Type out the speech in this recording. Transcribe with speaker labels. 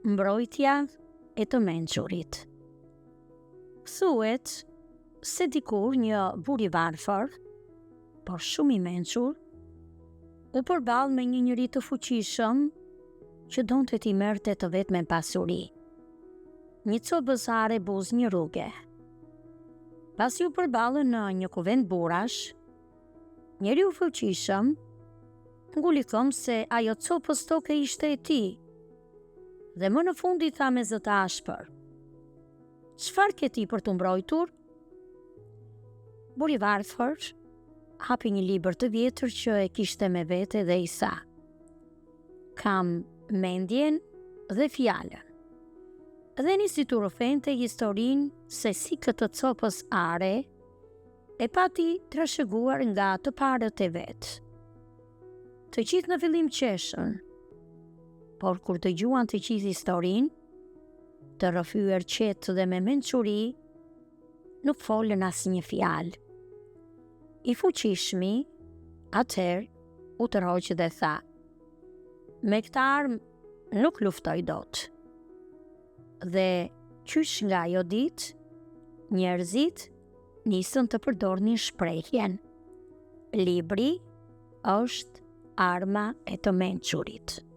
Speaker 1: Mbrojtja e të mençurit. Thuhet se dikur një bur i varfër, por shumë i mençur, u përball me një njeri të fuqishëm që donte t'i merrte të vetmen pasuri. Një copëzare buz një rruge. Pasi u përballën në një kuvent burash, njeriu i fuqishëm nguli këmbë se ajo copës toke ishte e tij. Dhe më në fund i tha me zë të ashpër: "Çfarë ke ti për të mbrojtur?" Buri i varfër hapi një libër të vjetër që e kishte me vete dhe i tha: "Kam mendjen dhe fjalën." Dhe nisi t'u rrëfente historinë se si këtë copës are e pati trashëguar nga të parët e vet. Të gjithë në fillim qeshën, por kur dëgjuan të gjithë historinë, të rrëfyer qetë dhe me mençuri, nuk folën asnjë fjalë. I fuqishmi atëherë u tërhoq dhe tha: "Me këtë armë nuk luftoj dot." Dhe qysh nga ajo ditë, njerëzit nisën të përdornin shprehjen: libri është arma e të mençurit.